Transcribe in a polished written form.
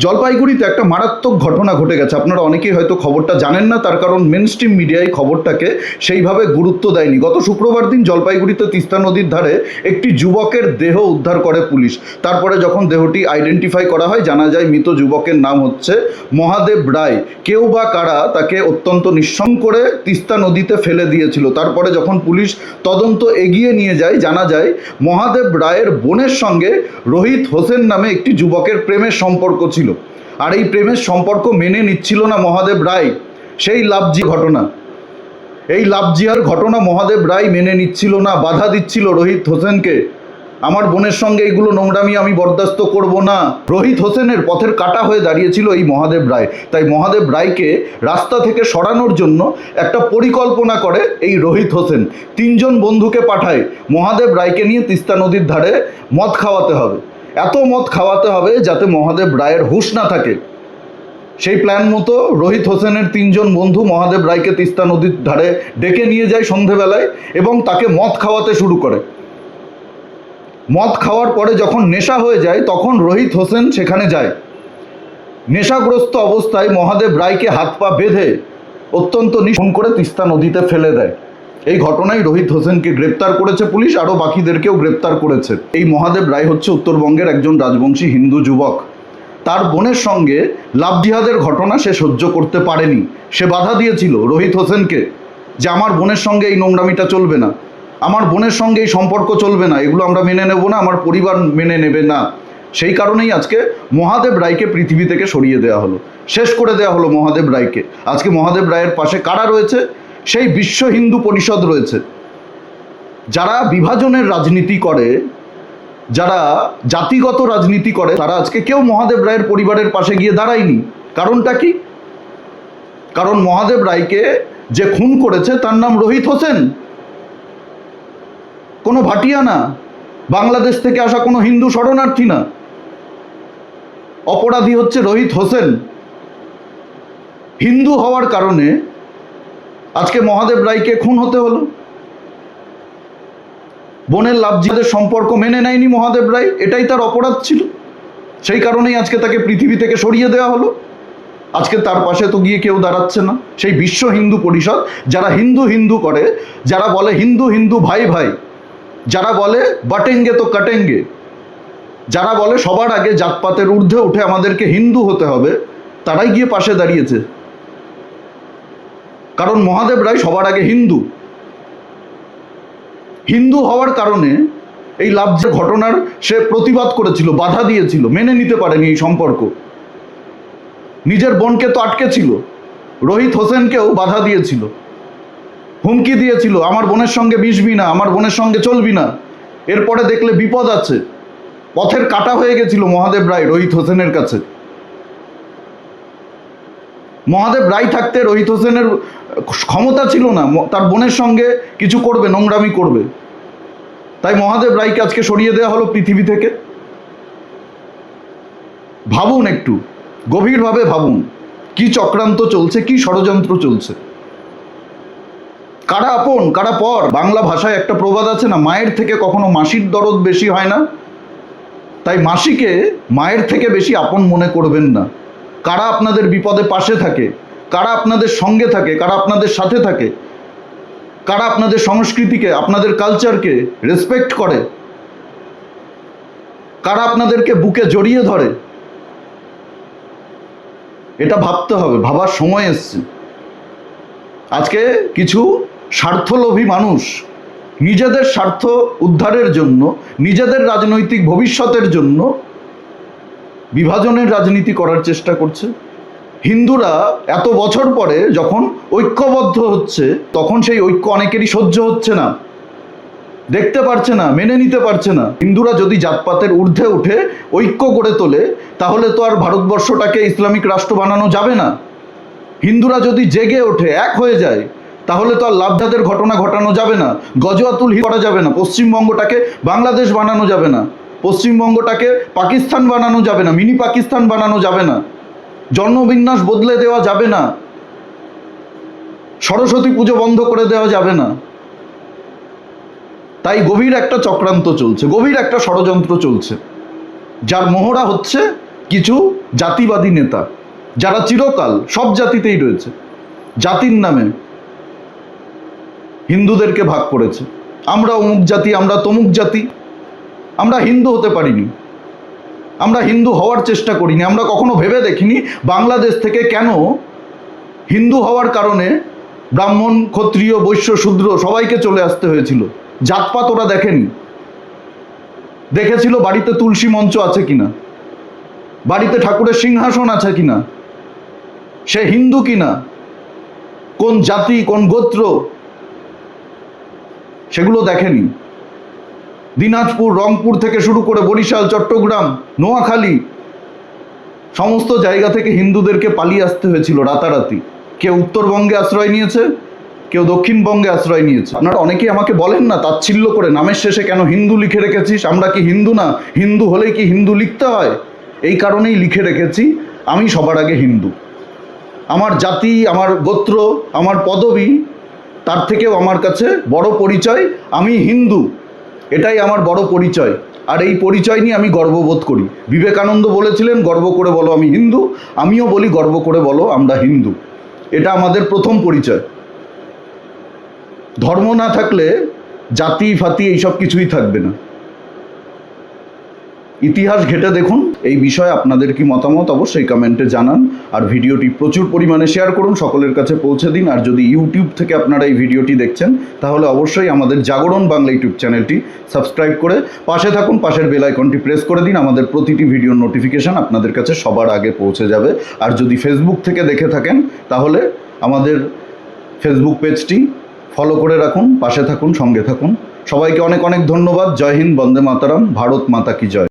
জলপাইগুড়িতে একটা মারাত্মক ঘটনা ঘটে গেছে। আপনারা অনেকেই হয়তো খবরটা জানেন না, তার কারণ মেন স্ট্রিম মিডিয়ায় খবরটাকে সেইভাবে গুরুত্ব দেয়নি। গত শুক্রবার দিন জলপাইগুড়িতে তিস্তা নদীর ধারে একটি যুবকের দেহ উদ্ধার করে পুলিশ। তারপরে যখন দেহটি আইডেন্টিফাই করা হয়, জানা যায় মৃত যুবকের নাম হচ্ছে মহাদেব রায়। কেউ বা কারা তাকে অত্যন্ত নিঃসঙ্গ করে তিস্তা নদীতে ফেলে দিয়েছিল। তারপরে যখন পুলিশ তদন্ত এগিয়ে নিয়ে যায়, জানা যায় মহাদেব রায়ের বোনের সঙ্গে রোহিত হোসেন নামে একটি যুবকের প্রেমের সম্পর্ক ছিল। আর এই প্রেমের সম্পর্ক মেনে নিচ্ছিল না মহাদেব রায়। সেই লাভজি ঘটনা, এই লাভজিয়ার ঘটনা মহাদেব রায় মেনে নিচ্ছিল না, বাধা দিচ্ছিল রোহিত হোসেনকে। আমার বোনের সঙ্গে এইগুলো নোংরামি আমি বরদাস্ত করব না। রোহিত হোসেনের পথের কাটা হয়ে দাঁড়িয়েছিল এই মহাদেব রায়। তাই মহাদেব রায়কে রাস্তা থেকে সরানোর জন্য একটা পরিকল্পনা করে এই রোহিত হোসেন। 3 জন বন্ধুকে পাঠায় মহাদেব রায়কে নিয়ে তিস্তা নদীর ধারে মদ খাওয়াতে হবে। এত মদ খাওয়াতে হবে যাতে মহাদেব রায়ের হুঁশ না থাকে। সেই প্ল্যান মতো রোহিত হোসেনের 3 জন বন্ধু মহাদেব রায়কে তিস্তা নদীর ধারে ডেকে নিয়ে যায় সন্ধেবেলায় এবং তাকে মদ খাওয়াতে শুরু করে। মদ খাওয়ার পরে যখন নেশা হয়ে যায় তখন রোহিত হোসেন সেখানে যায়। নেশাগ্রস্ত অবস্থায় মহাদেব রায়কে হাত পা বেঁধে অত্যন্ত খুন করে তিস্তা নদীতে ফেলে দেয়। এই ঘটনায় রোহিত হোসেনকে গ্রেপ্তার করেছে পুলিশ, আরও বাকিদেরকেও গ্রেপ্তার করেছে। এই মহাদেব রায় হচ্ছে উত্তরবঙ্গের একজন রাজবংশী হিন্দু যুবক। তার বোনের সঙ্গে লাভ জিহাদের ঘটনা সে সহ্য করতে পারেনি। সে বাধা দিয়েছিল রোহিত হোসেনকে যে আমার বোনের সঙ্গে এই নোংরামিটা চলবে না, আমার বোনের সঙ্গে এই সম্পর্ক চলবে না, এগুলো আমরা মেনে নেব না, আমার পরিবার মেনে নেবে না। সেই কারণেই আজকে মহাদেব রায়কে পৃথিবী থেকে সরিয়ে দেওয়া হলো, শেষ করে দেওয়া হলো মহাদেব রায়কে। আজকে মহাদেব রায়ের পাশে কারা রয়েছে? সেই বিশ্ব হিন্দু পরিষদ রয়েছে, যারা বিভাজনের রাজনীতি করে, যারা জাতিগত রাজনীতি করে। তারা আজকে কেউ মহাদেব রায়ের পরিবারের পাশে গিয়ে দাঁড়ায়নি। কারণটা কি? কারণ মহাদেব রায়কে যে খুন করেছে তার নাম রোহিত হোসেন, কোনো ভাটিয়া না, বাংলাদেশ থেকে আসা কোনো হিন্দু শরণার্থী না। অপরাধী হচ্ছে রোহিত হোসেন। হিন্দু হওয়ার কারণে আজকে মহাদেব রায়কে খুন হতে হলো। বোনের লাভজিদের সম্পর্ক মেনে নেয়নি মহাদেব রায়, এটাই তার অপরাধ ছিল। সেই কারণেই আজকে তাকে পৃথিবী থেকে সরিয়ে দেওয়া হলো। আজকে তার পাশে তো গিয়ে কেউ দাঁড়াচ্ছে না। সেই বিশ্ব হিন্দু পরিষদ, যারা হিন্দু হিন্দু করে, যারা বলে হিন্দু হিন্দু ভাই ভাই, যারা বলে বাটেঙ্গে তো কাটেঙ্গে, যারা বলে সবার আগে জাতপাতের ঊর্ধ্বে উঠে আমাদেরকে হিন্দু হতে হবে, তারাই গিয়ে পাশে দাঁড়িয়েছে। কারণ মহাদেব রায় সবার আগে হিন্দু। হিন্দু হওয়ার কারণে এই লাভজের ঘটনার সে প্রতিবাদ করেছিল, বাধা দিয়েছিল, মেনে নিতে পারেনি এই সম্পর্ক। নিজের বোনকে তো আটকে ছিল, রোহিত হোসেনকেও বাধা দিয়েছিল, হুমকি দিয়েছিল আমার বোনের সঙ্গে মিশবি না, আমার বোনের সঙ্গে চলবি না, এরপরে দেখলে বিপদ আছে। পথের কাটা হয়ে গেছিল মহাদেব রায় রোহিত হোসেনের কাছে। মহাদেব রায় থাকতে রোহিত হোসেনের ক্ষমতা ছিল না তার বোনের সঙ্গে কিছু করবে, নোংরামি করবে। তাই মহাদেব রায়কে আজকে সরিয়ে দেওয়া হলো পৃথিবী থেকে। ভাবুন, একটু গভীরভাবে ভাবুন, কি চক্রান্ত চলছে, কি ষড়যন্ত্র চলছে, কারা আপন কারা পর। বাংলা ভাষায় একটা প্রবাদ আছে না, মায়ের থেকে কখনো মাসির দরদ বেশি হয় না। তাই মাসিকে মায়ের থেকে বেশি আপন মনে করবেন না। কারা আপনাদের বিপদে পাশে থাকে, কারা আপনাদের সঙ্গে থাকে, কারা আপনাদের সাথে থাকে, কারা আপনাদের সংস্কৃতিকে, আপনাদের কালচারকে রেসপেক্ট করে, কারা আপনাদেরকে বুকে জড়িয়ে ধরে, এটা ভাবতে হবে। ভাবার সময় এসছে। আজকে কিছু স্বার্থলোভী মানুষ নিজেদের স্বার্থ উদ্ধারের জন্য, নিজেদের রাজনৈতিক ভবিষ্যতের জন্য বিভাজনের রাজনীতি করার চেষ্টা করছে। হিন্দুরা এত বছর পরে যখন ঐক্যবদ্ধ হচ্ছে, তখন সেই ঐক্য অনেকেরই সহ্য হচ্ছে না, দেখতে পারছে না, মেনে নিতে পারছে না। হিন্দুরা যদি জাতপাতের ঊর্ধ্বে উঠে ঐক্য গড়ে তোলে, তাহলে তো আর ভারতবর্ষটাকে ইসলামিক রাষ্ট্র বানানো যাবে না। হিন্দুরা যদি জেগে ওঠে, এক হয়ে যায়, তাহলে তো আর লাভজাদের ঘটনা ঘটানো যাবে না, গজওয়াতুল হিন্দ করা যাবে না, পশ্চিমবঙ্গটাকে বাংলাদেশ বানানো যাবে না, পশ্চিমবঙ্গটাকে পাকিস্তান বানানো যাবে না, মিনি পাকিস্তান বানানো যাবে না, জন্মবিন্যাস বদলে দেওয়া যাবে না, সরস্বতী পুজো বন্ধ করে দেওয়া যাবে না। তাই গভীর একটা চক্রান্ত চলছে, গভীর একটা ষড়যন্ত্র চলছে, যার মোহরা হচ্ছে কিছু জাতিবাদী নেতা যারা চিরকাল সব জাতিতেই রয়েছে, জাতির নামে হিন্দুদেরকে ভাগ করেছে। আমরা অমুক জাতি, আমরা তমুক জাতি। আমরা হিন্দু হতে পারিনি, আমরা হিন্দু হওয়ার চেষ্টা করিনি। আমরা কখনো ভেবে দেখিনি বাংলাদেশ থেকে কেন হিন্দু হওয়ার কারণে ব্রাহ্মণ, ক্ষত্রিয়, বৈশ্য, শূদ্র সবাইকে চলে আসতে হয়েছিল। জাতপাত ওরা দেখেনি, দেখেছিল বাড়িতে তুলসী মঞ্চ আছে কিনা, বাড়িতে ঠাকুরের সিংহাসন আছে কিনা, সে হিন্দু কিনা, কোন জাতি, কোন গোত্র, সেগুলো দেখেনি। দিনাজপুর, রংপুর থেকে শুরু করে বরিশাল, চট্টগ্রাম, নোয়াখালী, সমস্ত জায়গা থেকে হিন্দুদেরকে পালিয়ে আসতে হয়েছিল রাতারাতি। কেউ উত্তরবঙ্গে আশ্রয় নিয়েছে, কেউ দক্ষিণবঙ্গে আশ্রয় নিয়েছে। আপনারা অনেকেই আমাকে বলেন না তাচ্ছিল্য করে, নামের শেষে কেন হিন্দু লিখে রেখেছিস? আমরা কি হিন্দু না? হিন্দু হলেই কি হিন্দু লিখতে হয়? এই কারণেই লিখে রেখেছি আমি সবার আগে হিন্দু। আমার জাতি, আমার গোত্র, আমার পদবি, তার থেকেও আমার কাছে বড় পরিচয় আমি হিন্দু। এটাই আমার বড় পরিচয়, আর এই পরিচয় নিয়ে আমি গর্ববোধ করি। বিবেকানন্দ বলেছিলেন, গর্ব করে বলো আমি হিন্দু। আমিও বলি, গর্ব করে বলো আমরা হিন্দু। এটা আমাদের প্রথম পরিচয়। ধর্ম না থাকলে জাতি ফাতি এইসব কিছুই থাকবে না। ইতিহাস ঘেঁটে দেখুন। এই বিষয়ে আপনাদের কি মতামত অবশ্যই কমেন্টে জানান, আর ভিডিওটি প্রচুর পরিমাণে শেয়ার করুন, সকলের কাছে পৌঁছে দিন। আর যদি ইউটিউব থেকে আপনারা এই ভিডিওটি দেখছেন তাহলে অবশ্যই আমাদের জাগরণ বাংলা ইউটিউব চ্যানেলটি সাবস্ক্রাইব করে পাশে থাকুন, পাশের বেল আইকনটি প্রেস করে দিন। আমাদের প্রতিটি ভিডিওর নোটিফিকেশান আপনাদের কাছে সবার আগে পৌঁছে যাবে। আর যদি ফেসবুক থেকে দেখে থাকেন তাহলে আমাদের ফেসবুক পেজটি ফলো করে রাখুন, পাশে থাকুন, সঙ্গে থাকুন। সবাইকে অনেক অনেক ধন্যবাদ। জয় হিন্দ, বন্দে মাতারাম, ভারত মাতা কি জয়।